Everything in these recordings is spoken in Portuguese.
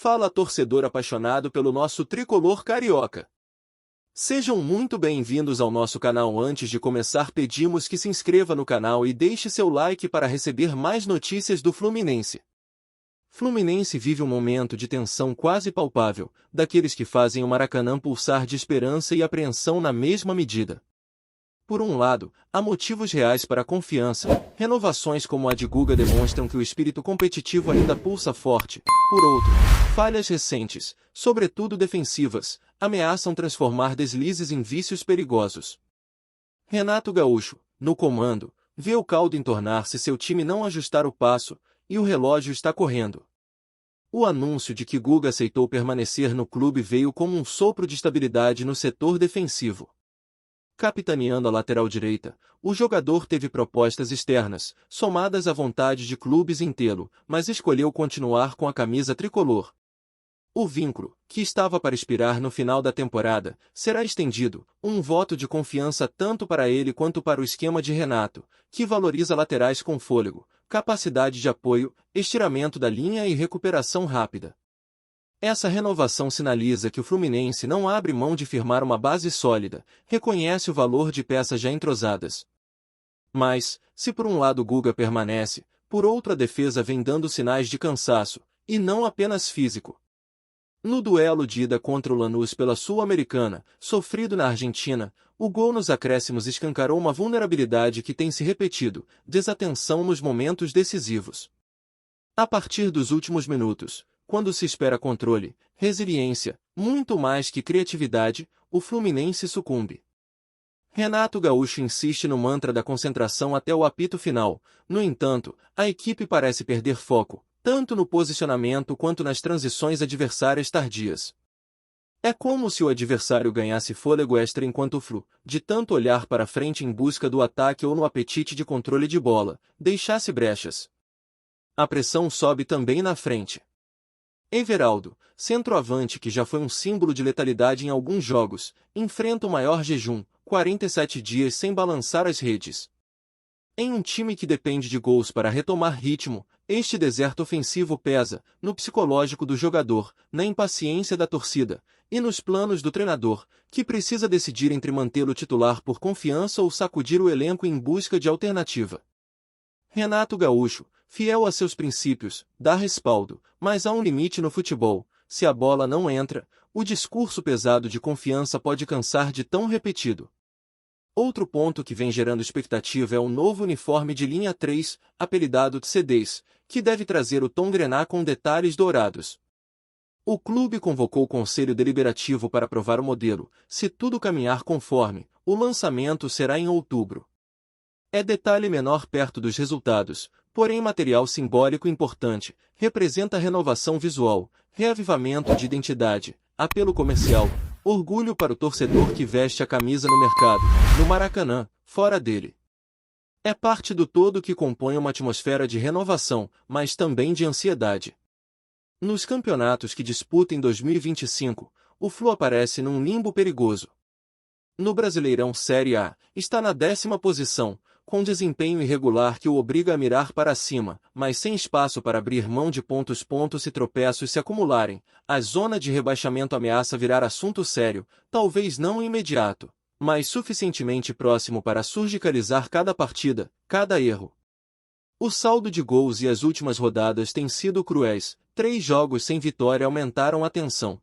Fala, torcedor apaixonado pelo nosso tricolor carioca. Sejam muito bem-vindos ao nosso canal. Antes de começar, pedimos que se inscreva no canal e deixe seu like para receber mais notícias do Fluminense. Fluminense vive um momento de tensão quase palpável, daqueles que fazem o Maracanã pulsar de esperança e apreensão na mesma medida. Por um lado, há motivos reais para a confiança. Renovações como a de Guga demonstram que o espírito competitivo ainda pulsa forte. Por outro, falhas recentes, sobretudo defensivas, ameaçam transformar deslizes em vícios perigosos. Renato Gaúcho, no comando, vê o caldo entornar se seu time não ajustar o passo, e o relógio está correndo. O anúncio de que Guga aceitou permanecer no clube veio como um sopro de estabilidade no setor defensivo. Capitaneando a lateral direita, o jogador teve propostas externas, somadas à vontade de clubes em tê-lo, mas escolheu continuar com a camisa tricolor. O vínculo, que estava para expirar no final da temporada, será estendido, um voto de confiança tanto para ele quanto para o esquema de Renato, que valoriza laterais com fôlego, capacidade de apoio, estiramento da linha e recuperação rápida. Essa renovação sinaliza que o Fluminense não abre mão de firmar uma base sólida, reconhece o valor de peças já entrosadas. Mas, se por um lado Guga permanece, por outro a defesa vem dando sinais de cansaço, e não apenas físico. No duelo de ida contra o Lanús pela Sul-Americana, sofrido na Argentina, o gol nos acréscimos escancarou uma vulnerabilidade que tem se repetido: desatenção nos momentos decisivos. A partir dos últimos minutos, quando se espera controle, resiliência, muito mais que criatividade, o Fluminense sucumbe. Renato Gaúcho insiste no mantra da concentração até o apito final. No entanto, a equipe parece perder foco, tanto no posicionamento quanto nas transições adversárias tardias. É como se o adversário ganhasse fôlego extra enquanto o Flu, de tanto olhar para frente em busca do ataque ou no apetite de controle de bola, deixasse brechas. A pressão sobe também na frente. Everaldo, centroavante que já foi um símbolo de letalidade em alguns jogos, enfrenta o maior jejum, 47 dias sem balançar as redes. Em um time que depende de gols para retomar ritmo, este deserto ofensivo pesa, no psicológico do jogador, na impaciência da torcida, e nos planos do treinador, que precisa decidir entre mantê-lo titular por confiança ou sacudir o elenco em busca de alternativa. Renato Gaúcho, fiel a seus princípios, dá respaldo, mas há um limite no futebol. Se a bola não entra, o discurso pesado de confiança pode cansar de tão repetido. Outro ponto que vem gerando expectativa é o novo uniforme de linha 3, apelidado de C10, que deve trazer o tom grená com detalhes dourados. O clube convocou o Conselho Deliberativo para aprovar o modelo. Se tudo caminhar conforme, o lançamento será em outubro. É detalhe menor perto dos resultados, porém material simbólico importante, representa renovação visual, reavivamento de identidade, apelo comercial, orgulho para o torcedor que veste a camisa no mercado, no Maracanã, fora dele. É parte do todo que compõe uma atmosfera de renovação, mas também de ansiedade. Nos campeonatos que disputa em 2025, o Flu aparece num limbo perigoso. No Brasileirão Série A, está na 10ª posição, com desempenho irregular que o obriga a mirar para cima, mas sem espaço para abrir mão de pontos. Se tropeços se acumularem, a zona de rebaixamento ameaça virar assunto sério, talvez não imediato, mas suficientemente próximo para surgicalizar cada partida, cada erro. O saldo de gols e as últimas rodadas têm sido cruéis, 3 jogos sem vitória aumentaram a tensão.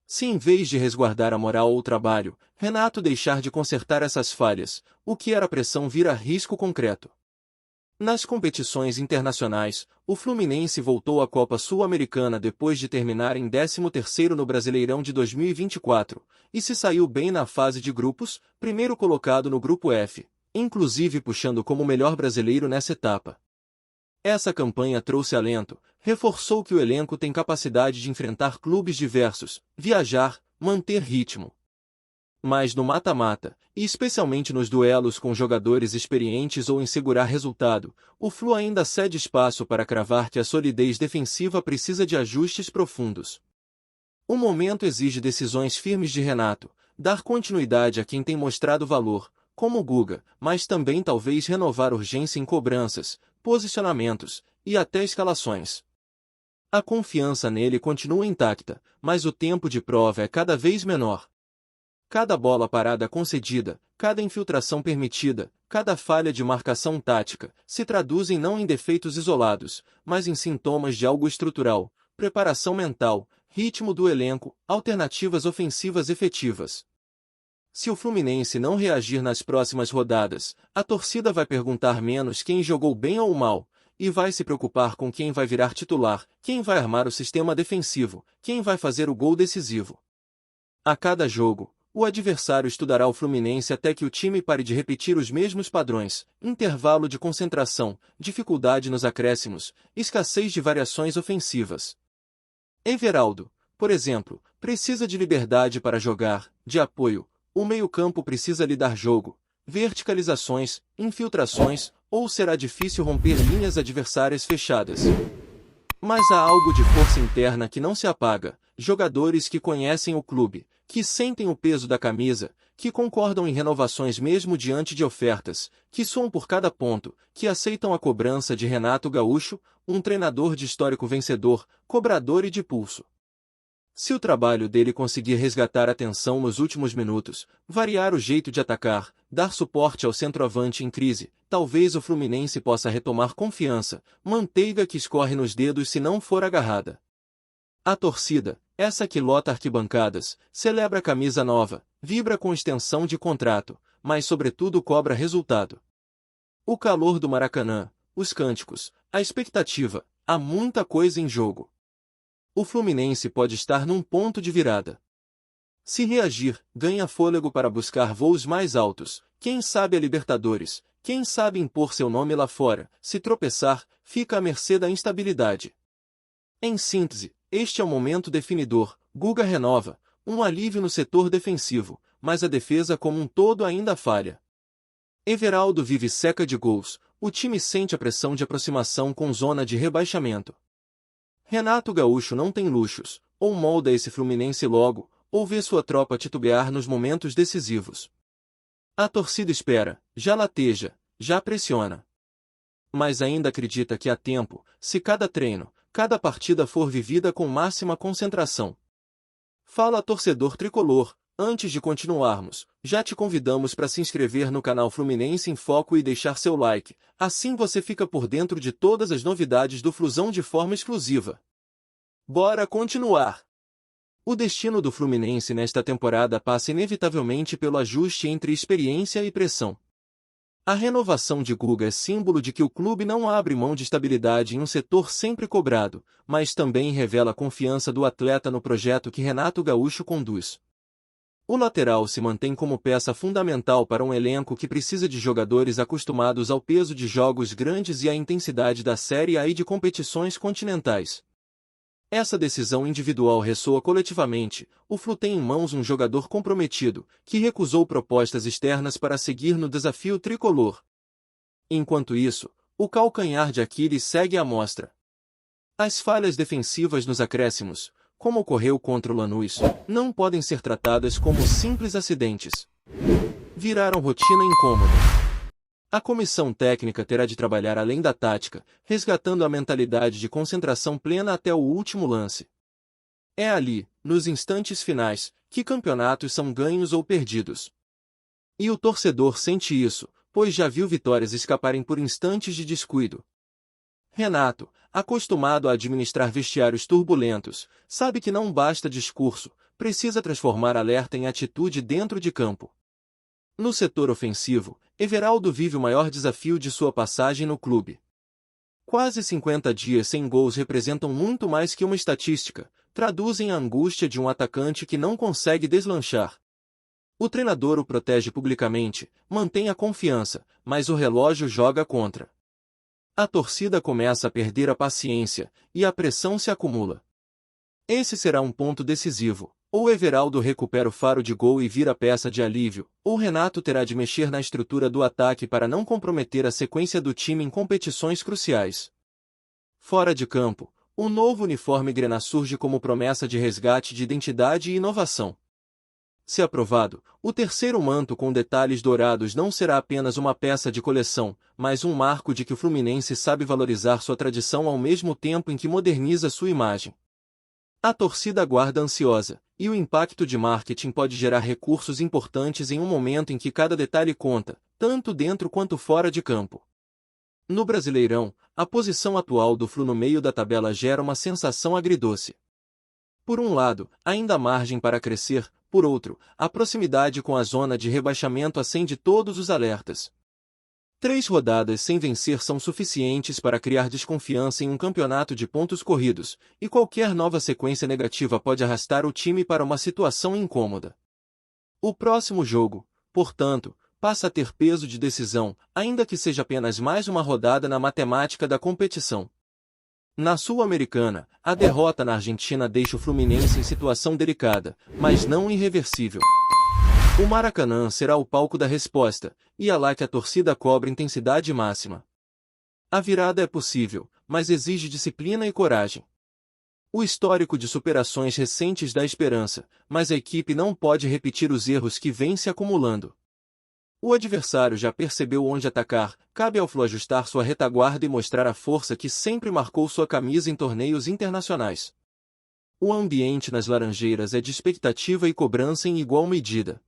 Se em vez de resguardar a moral ou o trabalho, Renato deixar de consertar essas falhas, o que era pressão vira risco concreto. Nas competições internacionais, o Fluminense voltou à Copa Sul-Americana depois de terminar em 13º no Brasileirão de 2024, e se saiu bem na fase de grupos, primeiro colocado no Grupo F, inclusive puxando como melhor brasileiro nessa etapa. Essa campanha trouxe alento, reforçou que o elenco tem capacidade de enfrentar clubes diversos, viajar, manter ritmo. Mas no mata-mata, e especialmente nos duelos com jogadores experientes ou em segurar resultado, o Flu ainda cede espaço para cravar que a solidez defensiva precisa de ajustes profundos. O momento exige decisões firmes de Renato, dar continuidade a quem tem mostrado valor, como Guga, mas também talvez renovar urgência em cobranças, posicionamentos e até escalações. A confiança nele continua intacta, mas o tempo de prova é cada vez menor. Cada bola parada concedida, cada infiltração permitida, cada falha de marcação tática, se traduzem não em defeitos isolados, mas em sintomas de algo estrutural, preparação mental, ritmo do elenco, alternativas ofensivas efetivas. Se o Fluminense não reagir nas próximas rodadas, a torcida vai perguntar menos quem jogou bem ou mal, e vai se preocupar com quem vai virar titular, quem vai armar o sistema defensivo, quem vai fazer o gol decisivo. A cada jogo, o adversário estudará o Fluminense até que o time pare de repetir os mesmos padrões: intervalo de concentração, dificuldade nos acréscimos, escassez de variações ofensivas. Everaldo, por exemplo, precisa de liberdade para jogar, de apoio. O meio-campo precisa lhe dar jogo, verticalizações, infiltrações, ou será difícil romper linhas adversárias fechadas. Mas há algo de força interna que não se apaga, jogadores que conhecem o clube, que sentem o peso da camisa, que concordam em renovações mesmo diante de ofertas, que suam por cada ponto, que aceitam a cobrança de Renato Gaúcho, um treinador de histórico vencedor, cobrador e de pulso. Se o trabalho dele conseguir resgatar a tensão nos últimos minutos, variar o jeito de atacar, dar suporte ao centroavante em crise, talvez o Fluminense possa retomar confiança, manteiga que escorre nos dedos se não for agarrada. A torcida, essa que lota arquibancadas, celebra a camisa nova, vibra com extensão de contrato, mas sobretudo cobra resultado. O calor do Maracanã, os cânticos, a expectativa, há muita coisa em jogo. O Fluminense pode estar num ponto de virada. Se reagir, ganha fôlego para buscar voos mais altos, quem sabe a Libertadores, quem sabe impor seu nome lá fora, se tropeçar, fica à mercê da instabilidade. Em síntese, este é o momento definidor. Guga renova, um alívio no setor defensivo, mas a defesa como um todo ainda falha. Everaldo vive seca de gols, o time sente a pressão de aproximação com zona de rebaixamento. Renato Gaúcho não tem luxos, ou molda esse Fluminense logo, ou vê sua tropa titubear nos momentos decisivos. A torcida espera, já lateja, já pressiona. Mas ainda acredita que há tempo, se cada treino, cada partida for vivida com máxima concentração. Fala torcedor tricolor, antes de continuarmos, já te convidamos para se inscrever no canal Fluminense em Foco e deixar seu like, assim você fica por dentro de todas as novidades do Flusão de forma exclusiva. Bora continuar! O destino do Fluminense nesta temporada passa inevitavelmente pelo ajuste entre experiência e pressão. A renovação de Guga é símbolo de que o clube não abre mão de estabilidade em um setor sempre cobrado, mas também revela a confiança do atleta no projeto que Renato Gaúcho conduz. O lateral se mantém como peça fundamental para um elenco que precisa de jogadores acostumados ao peso de jogos grandes e à intensidade da Série A e de competições continentais. Essa decisão individual ressoa coletivamente. O Flu tem em mãos um jogador comprometido, que recusou propostas externas para seguir no desafio tricolor. Enquanto isso, o calcanhar de Aquiles segue à mostra. As falhas defensivas nos acréscimos, como ocorreu contra o Lanús, não podem ser tratadas como simples acidentes. Viraram rotina incômoda. A comissão técnica terá de trabalhar além da tática, resgatando a mentalidade de concentração plena até o último lance. É ali, nos instantes finais, que campeonatos são ganhos ou perdidos. E o torcedor sente isso, pois já viu vitórias escaparem por instantes de descuido. Renato, acostumado a administrar vestiários turbulentos, sabe que não basta discurso, precisa transformar alerta em atitude dentro de campo. No setor ofensivo, Everaldo vive o maior desafio de sua passagem no clube. Quase 50 dias sem gols representam muito mais que uma estatística, traduzem a angústia de um atacante que não consegue deslanchar. O treinador o protege publicamente, mantém a confiança, mas o relógio joga contra. A torcida começa a perder a paciência, e a pressão se acumula. Esse será um ponto decisivo. Ou Everaldo recupera o faro de gol e vira peça de alívio, ou Renato terá de mexer na estrutura do ataque para não comprometer a sequência do time em competições cruciais. Fora de campo, o novo uniforme Grena surge como promessa de resgate de identidade e inovação. Se aprovado, o terceiro manto com detalhes dourados não será apenas uma peça de coleção, mas um marco de que o Fluminense sabe valorizar sua tradição ao mesmo tempo em que moderniza sua imagem. A torcida aguarda ansiosa, e o impacto de marketing pode gerar recursos importantes em um momento em que cada detalhe conta, tanto dentro quanto fora de campo. No Brasileirão, a posição atual do Flu no meio da tabela gera uma sensação agridoce. Por um lado, ainda há margem para crescer, por outro, a proximidade com a zona de rebaixamento acende todos os alertas. 3 rodadas sem vencer são suficientes para criar desconfiança em um campeonato de pontos corridos, e qualquer nova sequência negativa pode arrastar o time para uma situação incômoda. O próximo jogo, portanto, passa a ter peso de decisão, ainda que seja apenas mais uma rodada na matemática da competição. Na Sul-Americana, a derrota na Argentina deixa o Fluminense em situação delicada, mas não irreversível. O Maracanã será o palco da resposta, e é lá que a torcida cobra intensidade máxima. A virada é possível, mas exige disciplina e coragem. O histórico de superações recentes dá esperança, mas a equipe não pode repetir os erros que vêm se acumulando. O adversário já percebeu onde atacar, cabe ao Flu ajustar sua retaguarda e mostrar a força que sempre marcou sua camisa em torneios internacionais. O ambiente nas Laranjeiras é de expectativa e cobrança em igual medida.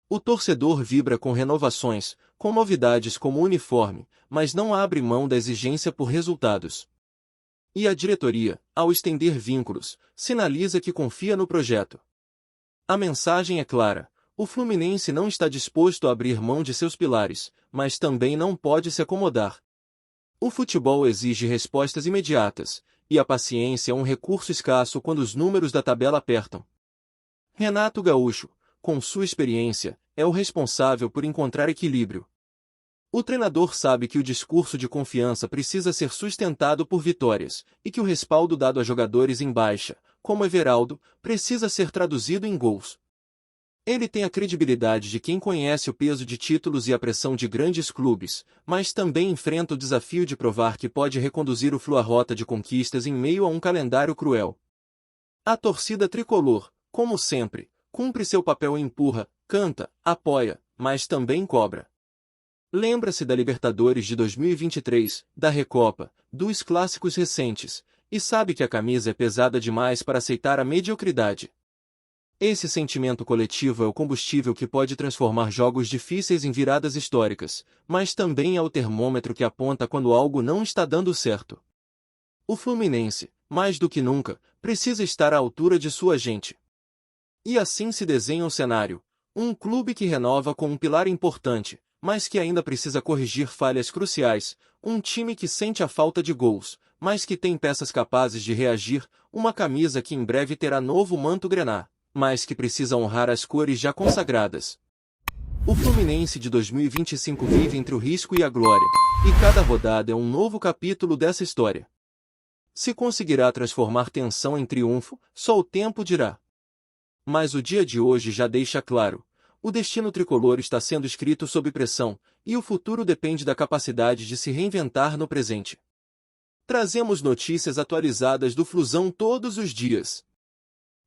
O torcedor vibra com renovações, com novidades como o uniforme, mas não abre mão da exigência por resultados. E a diretoria, ao estender vínculos, sinaliza que confia no projeto. A mensagem é clara: o Fluminense não está disposto a abrir mão de seus pilares, mas também não pode se acomodar. O futebol exige respostas imediatas, e a paciência é um recurso escasso quando os números da tabela apertam. Renato Gaúcho, com sua experiência, é o responsável por encontrar equilíbrio. O treinador sabe que o discurso de confiança precisa ser sustentado por vitórias, e que o respaldo dado a jogadores em baixa, como Everaldo, precisa ser traduzido em gols. Ele tem a credibilidade de quem conhece o peso de títulos e a pressão de grandes clubes, mas também enfrenta o desafio de provar que pode reconduzir o Flu à rota de conquistas em meio a um calendário cruel. A torcida tricolor, como sempre, cumpre seu papel e empurra, canta, apoia, mas também cobra. Lembra-se da Libertadores de 2023, da Recopa, dos clássicos recentes, e sabe que a camisa é pesada demais para aceitar a mediocridade. Esse sentimento coletivo é o combustível que pode transformar jogos difíceis em viradas históricas, mas também é o termômetro que aponta quando algo não está dando certo. O Fluminense, mais do que nunca, precisa estar à altura de sua gente. E assim se desenha o cenário: um clube que renova com um pilar importante, mas que ainda precisa corrigir falhas cruciais, um time que sente a falta de gols, mas que tem peças capazes de reagir, uma camisa que em breve terá novo manto grená, mas que precisa honrar as cores já consagradas. O Fluminense de 2025 vive entre o risco e a glória, e cada rodada é um novo capítulo dessa história. Se conseguirá transformar tensão em triunfo, só o tempo dirá. Mas o dia de hoje já deixa claro: o destino tricolor está sendo escrito sob pressão, e o futuro depende da capacidade de se reinventar no presente. Trazemos notícias atualizadas do Flusão todos os dias.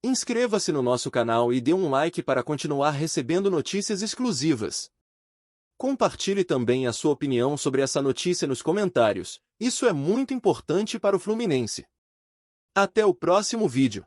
Inscreva-se no nosso canal e dê um like para continuar recebendo notícias exclusivas. Compartilhe também a sua opinião sobre essa notícia nos comentários, isso é muito importante para o Fluminense. Até o próximo vídeo.